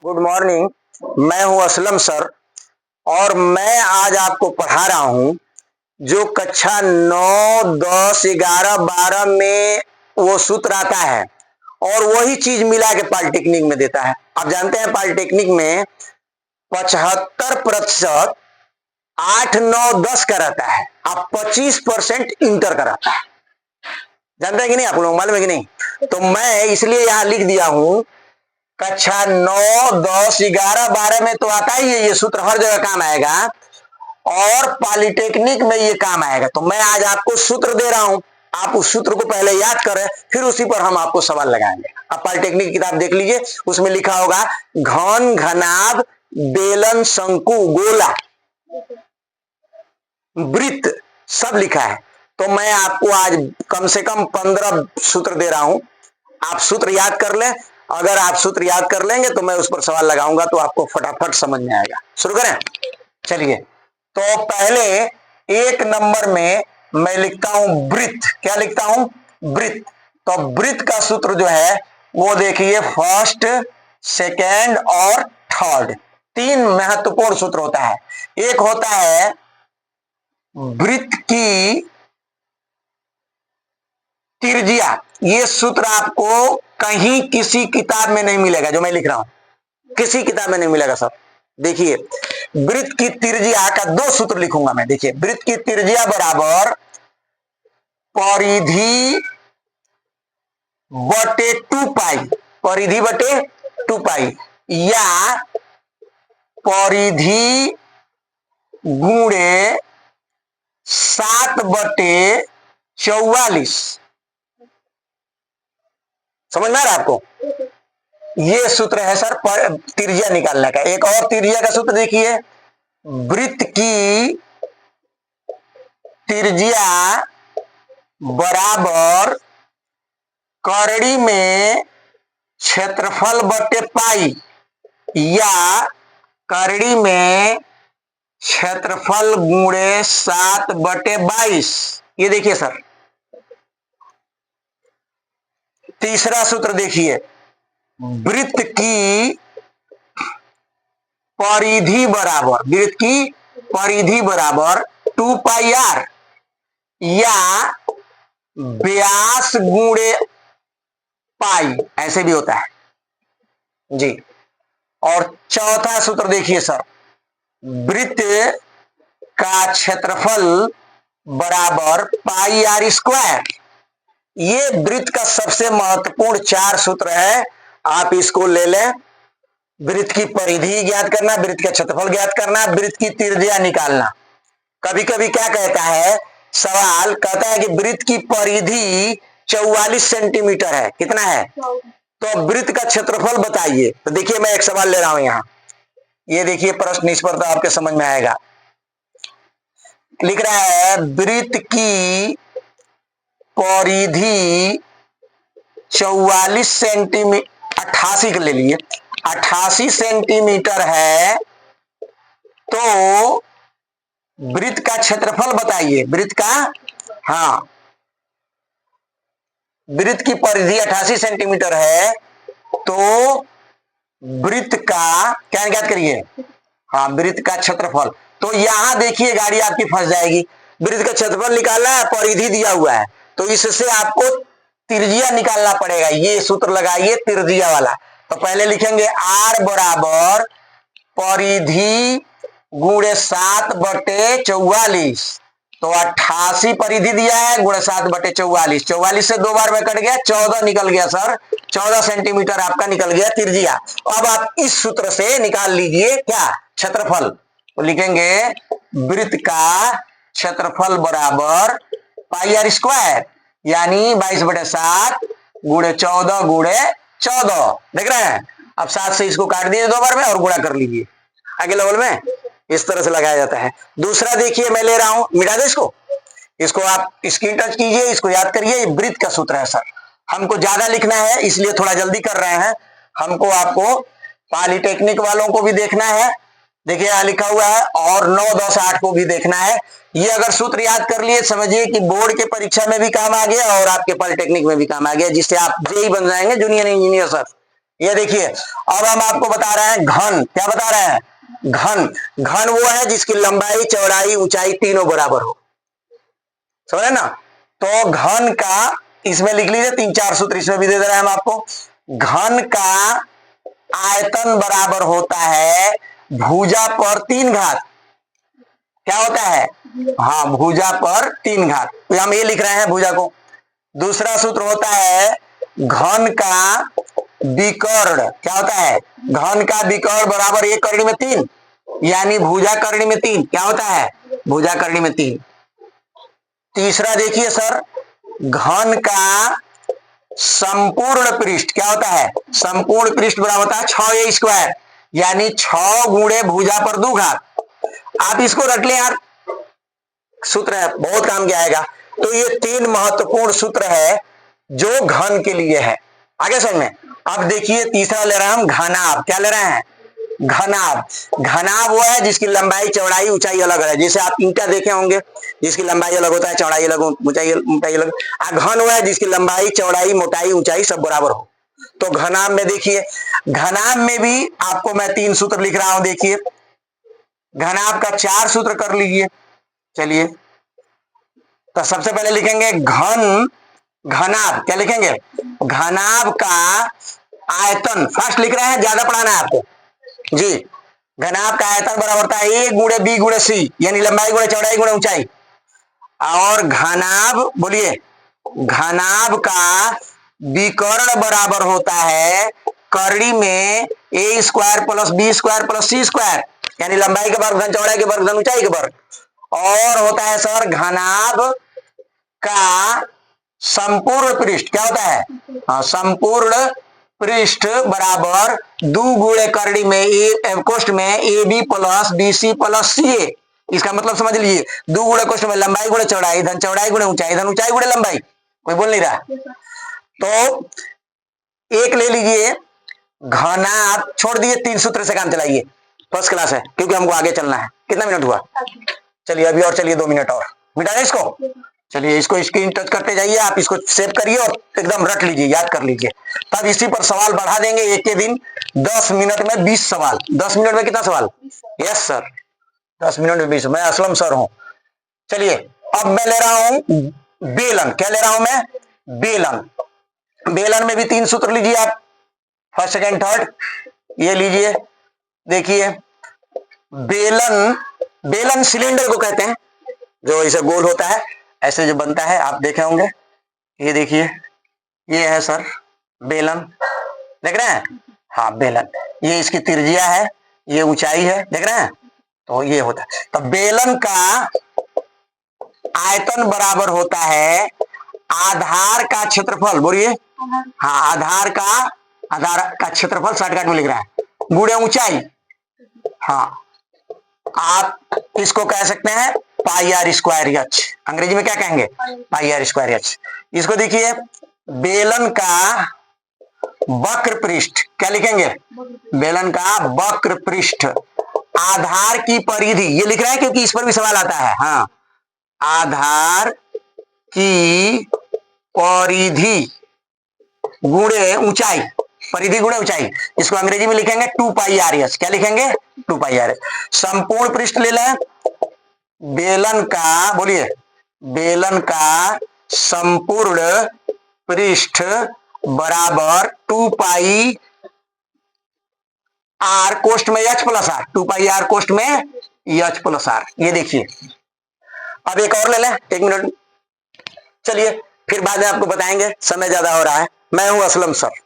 Good morning. मैं हूं Aslam sir और मैं आज आपको पढ़ा रहा हूं जो कक्षा 9, 10, 11, 12 में वो सूत्र आता है और वही चीज मिला के पॉलिटेक्निक में देता है। आप जानते हैं पॉलिटेक्निक में 75% 8, 9, 10 का रहता है, अब 25% इंटर का रहता है। जानते हैं कि नहीं? आप लोग मालूम है कि नहीं? तो मैं इसलिए यहां लिख दिया हूं कक्षा 9, 10, 11, 12 में तो आता ही है ये सूत्र, हर जगह काम आएगा और पॉलिटेक्निक में ये काम आएगा। तो मैं आज आपको सूत्र दे रहा हूं, आप उस सूत्र को पहले याद करें, फिर उसी पर हम आपको सवाल लगाएंगे। आप पॉलिटेक्निक की किताब देख लीजिए, उसमें लिखा होगा घन, घनाभ, बेलन, शंकु, गोला, वृत्त सब लिखा है। तो मैं आपको आज कम से कम 15 सूत्र दे रहा हूं, आप सूत्र याद कर लें। अगर आप सूत्र याद कर लेंगे तो मैं उस पर सवाल लगाऊंगा तो आपको फटाफट समझ में आएगा। शुरू करें? चलिए, तो पहले 1 नंबर में मैं लिखता हूं वृत्त। क्या लिखता हूं? वृत्त। तो वृत्त का सूत्र जो है वो देखिए, फर्स्ट, सेकेंड और थर्ड, 3 महत्वपूर्ण सूत्र होता है। एक होता है वृत्त की त्रिज्या। ये सूत्र आपको कहीं किसी किताब में नहीं मिलेगा, जो मैं लिख रहा हूं किसी किताब में नहीं मिलेगा सर। देखिए, वृत्त की त्रिज्या का 2 सूत्र लिखूंगा मैं। देखिए, वृत्त की त्रिज्या बराबर परिधि बटे 2 पाई, परिधि बटे 2 पाई, या परिधि गुणे 7 बटे 44। समझ में आ रहा है आपको? ये सूत्र है सर त्रिज्या निकालने का। एक और त्रिज्या का सूत्र देखिए, वृत्त की त्रिज्या बराबर करड़ी में क्षेत्रफल बटे पाई, या करड़ी में क्षेत्रफल गुणे 7 बटे 22। ये देखिए सर। तीसरा सूत्र देखिए, वृत्त की परिधि बराबर, वृत्त की परिधि बराबर 2 पाई आर, या व्यास गुणे पाई, ऐसे भी होता है जी। और चौथा सूत्र देखिए सर, वृत्त का क्षेत्रफल बराबर पाई आर स्क्वायर। ये वृत्त का सबसे महत्वपूर्ण 4 सूत्र है, आप इसको ले लें। वृत्त की परिधि ज्ञात करना, वृत्त का क्षेत्रफल ज्ञात करना, वृत्त की त्रिज्या निकालना। कभी कभी क्या कहता है, सवाल कहता है कि वृत्त की परिधि 44 सेंटीमीटर है, कितना है? तो वृत्त का क्षेत्रफल बताइए। तो देखिए, मैं एक सवाल ले रहा हूं यहां, ये देखिए प्रश्न, इस पर तो आपके समझ में आएगा। लिख रहा है वृत्त की परिधि 44 सेंटीमीटर, 88 के ले लिए, 88 सेंटीमीटर है, तो वृत्त का क्षेत्रफल बताइए। वृत्त का, हाँ, वृत्त की परिधि 88 सेंटीमीटर है, तो वृत्त का क्या ज्ञात करिए? हाँ, वृत्त का क्षेत्रफल। तो यहां देखिए गाड़ी आपकी फंस जाएगी। वृत्त का क्षेत्रफल निकालना है, परिधि दिया हुआ है, तो इससे आपको त्रिज्या निकालना पड़ेगा। ये सूत्र लगाइए त्रिज्या वाला। तो पहले लिखेंगे आर बराबर परिधि गुणे 7 बटे 44। तो 88 परिधि दिया है, गुणे 7 बटे 44, 44 से 2 बार में कट गया, 14 निकल गया सर। 14 सेंटीमीटर आपका निकल गया त्रिज्या। अब आप इस सूत्र से निकाल लीजिए क्या? क्षेत्रफल। तो लिखेंगे वृत्त का क्षेत्रफल बराबर पाई आर स्क्वायर, यानी 22 बटे 7 गुणे 14 गुणे 14। देख रहे हैं? अब 7 से इसको काट दीजिए 2 बार में और गुणा कर लीजिए आगे लेवल में। इस तरह से लगाया जाता है। दूसरा देखिए, मैं ले रहा हूं, मिटा दे इसको आप स्क्रीन टच कीजिए, इसको याद करिए। ये वृत्त का सूत्र है सर। हमको ज्यादा लिखना है इसलिए थोड़ा जल्दी कर रहे हैं। हमको आपको पॉलिटेक्निक वालों को भी देखना है, देखिए यहां लिखा हुआ है, और 9, 10, 8 को भी देखना है। ये अगर सूत्र याद कर लिए, समझिए कि बोर्ड के परीक्षा में भी काम आ गया और आपके पॉलिटेक्निक में भी काम आ गया, जिससे आप जेई बन जाएंगे, जूनियर इंजीनियर सर। ये देखिए, अब हम आपको बता रहे हैं घन। क्या बता रहे हैं? घन। घन वो है जिसकी लंबाई, चौड़ाई, ऊंचाई तीनों बराबर हो। समझे ना? तो घन का इसमें लिख लीजिए 3-4 सूत्र इसमें भी दे दे रहे हैं हम आपको। घन का आयतन बराबर होता है भुजा पर 3 घात। क्या होता है? हाँ, भुजा पर 3 घात। तो हम ये लिख रहे हैं भुजा को। दूसरा सूत्र होता है घन का विकर्ण। क्या होता है? घन का विकर्ण बराबर 1 करनी में 3, यानी भुजा करनी में 3। क्या होता है? भुजा करनी में 3। तीसरा देखिए सर, घन का संपूर्ण पृष्ठ। क्या होता है? संपूर्ण पृष्ठ बराबर होता है 6a स्क्वायर, यानी 6 गुणे भुजा पर 2 घात। आप इसको रट लें यार, सूत्र है, बहुत काम के आएगा। तो ये 3 महत्वपूर्ण सूत्र है जो घन के लिए है। आगे समझ में। अब देखिए तीसरा ले रहे हैं हम घनाभ। क्या ले रहे हैं? घनाभ। घनाभ वो है जिसकी लंबाई, चौड़ाई, ऊंचाई अलग है। जैसे आप ईंटा देखे होंगे, जिसकी लंबाई अलग होता है, चौड़ाई अलग, ऊंचाई अलग। घन वो है जिसकी लंबाई, चौड़ाई, मोटाई, ऊंचाई सब बराबर हो। तो घनाभ में देखिए, घनाभ में भी आपको मैं 3 सूत्र लिख रहा हूं। देखिए, घनाभ का 4 सूत्र कर लीजिए। चलिए, तो सबसे पहले लिखेंगे घन घनाभ। क्या लिखेंगे? घनाभ का आयतन फर्स्ट लिख रहे हैं, ज्यादा पढ़ाना है आपको जी। घनाभ का आयतन बराबर होता है a गुणे b गुणे c, यानी लंबाई गुणे चौड़ाई गुणे ऊंचाई। और घनाभ, बोलिए, घनाभ का विकर्ण बराबर होता है करड़ी में a square plus b square plus c square, यानी लंबाई के वर्ग धन चौड़ाई के वर्ग धन ऊंचाई के वर्ग। और होता है सर घनाभ का संपूर्ण पृष्ठ। क्या होता है? हाँ, संपूर्ण पृष्ठ बराबर 2 गुणे करड़ी में कोष्ठ में A B plus B C plus C A. इसका मतलब समझ लीजिए, 2 गुणे कोष्ठ में लंबाई गुणे चौड़ाई धन चौड़ाई गुणे ऊंचाई धन ऊंचाई गुणे लंबाई। कोई बोल नहीं रहा? तो एक ले लीजिए घनाभ, छोड़ दिए, 3 सूत्र से काम चलाइए। फर्स्ट क्लास है, क्योंकि हमको आगे चलना है। कितना मिनट हुआ? चलिए अभी और चलिए 2 मिनट और। मिटा दें इसको। चलिए, इसको स्क्रीन टच करते जाइए, आप इसको सेव करिए और एकदम रट लीजिए, याद कर लीजिए। तब इसी पर सवाल बढ़ा देंगे। एक के दिन 10 मिनट में 20 सवाल। 10 मिनट में कितना सवाल? यस सर, 10 मिनट में 20। मैं असलम सर हूं। चलिए, अब मैं ले रहा हूं बेलन। क्या ले रहा हूं मैं? बेलन। बेलन में भी 3 सूत्र लीजिए आप, फर्स्ट सेकेंड थर्ड। ये लीजिए, देखिए, बेलन, बेलन सिलेंडर को कहते हैं, जो ऐसे गोल होता है, ऐसे जो बनता है, आप देखे होंगे। ये देखिए, ये है सर बेलन, देख रहे हैं? हाँ, बेलन। ये इसकी त्रिज्या है, ये ऊंचाई है, देख रहे हैं? तो ये होता है। तो बेलन का आयतन बराबर होता है आधार का क्षेत्रफल। बोलिए। हाँ, आधार का क्षेत्रफल शॉर्टकट में लिख रहा है, गुणे ऊंचाई। हाँ, आप इसको कह सकते हैं पाई आर स्क्वायर एच। अंग्रेजी में क्या कहेंगे? पाई आर स्क्वायर एच। इसको देखिए, बेलन का वक्र पृष्ठ। क्या लिखेंगे? बेलन का वक्र पृष्ठ आधार की परिधि। ये लिख रहे हैं क्योंकि इस पर भी सवाल आता है। हाँ, आधार की परिधि गुणे ऊंचाई, परिधि गुणे ऊंचाई। इसको अंग्रेजी में लिखेंगे 2 पाई आर एच। क्या लिखेंगे? 2 पाई आर एच। संपूर्ण पृष्ठ ले लें बेलन का, बोलिए, बेलन का संपूर्ण पृष्ठ बराबर 2 पाई आर कोष्ठ में h plus r. 2 pi r कोष्ठ में एच प्लस आर। ये देखिए, अब एक और ले लें, 1 मिनट। चलिए, फिर बाद में आपको बताएंगे, समय ज्यादा हो रहा है। मैं हूं असलम सर।